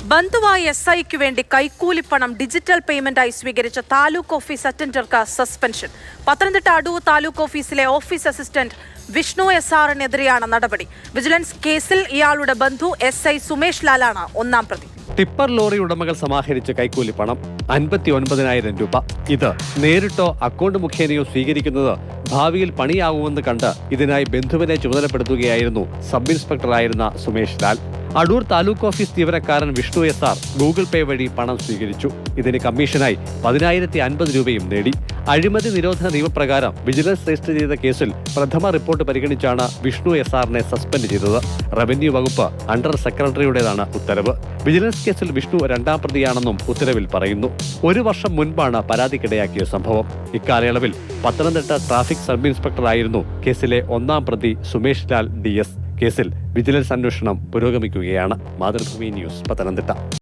ബന്ധുവായ SIക്ക് വേണ്ടി കൈക്കൂലിപ്പണം ഡിജിറ്റൽ പേയ്മെന്റായി സ്വീകരിച്ച താലൂക്ക് ഓഫീസ് അറ്റൻഡർക്ക് സസ്പെൻഷൻ. പത്തനംതിട്ട അടൂർ താലൂക്ക് ഓഫീസിലെ ഓഫീസ് അസിസ്റ്റന്റ് വിഷ്ണു SRനെതിരെയാണ് നടപടി. വിജിലൻസ് കേസിൽ ഇയാളുടെ ബന്ധു SI സുമേഷ് ലാലാണ് ഒന്നാം പ്രതി. ടിപ്പർ ലോറി ഉടമകൾ സമാഹരിച്ച കൈക്കൂലിപ്പണം 59,000 രൂപ. ഇത് നേരിട്ടോ അക്കൗണ്ട് മുഖേനയോ സ്വീകരിക്കുന്നത് ഭാവിയിൽ പണിയാകുമെന്ന് കണ്ട് ഇതിനായി ബന്ധുവിനെ ചുമതലപ്പെടുത്തുകയായിരുന്നു സബ് ഇൻസ്പെക്ടറായിരുന്ന സുമേഷ് ലാൽ. അടൂർ താലൂക്ക് ഓഫീസ് ജീവനക്കാരൻ വിഷ്ണു SR ഗൂഗിൾ പേ വഴി പണം സ്വീകരിച്ചു. ഇതിന് കമ്മീഷനായി 10,050 രൂപയും നേടി. അഴിമതി നിരോധന നിയമപ്രകാരം വിജിലൻസ് രജിസ്റ്റർ ചെയ്ത കേസിൽ പ്രഥമ റിപ്പോർട്ട് പരിഗണിച്ചാണ് വിഷ്ണു SRനെ സസ്പെൻഡ് ചെയ്തത്. റവന്യൂ വകുപ്പ് അണ്ടർ സെക്രട്ടറിയുടേതാണ് ഉത്തരവ്. വിജിലൻസ് കേസിൽ വിഷ്ണു രണ്ടാം പ്രതിയാണെന്നും ഉത്തരവിൽ പറയുന്നു. 1 വർഷം മുൻപാണ് പരാതിക്കിടയാക്കിയ സംഭവം. ഇക്കാലയളവിൽ പത്തനംതിട്ട ട്രാഫിക് സബ് ഇൻസ്പെക്ടറായിരുന്നു കേസിലെ ഒന്നാം പ്രതി സുമേഷ് ലാൽ DS. കേസിൽ വിജിലൻസ് അന്വേഷണം പുരോഗമിക്കുകയാണ്. മാതൃഭൂമി ന്യൂസ്, പത്തനംതിട്ട.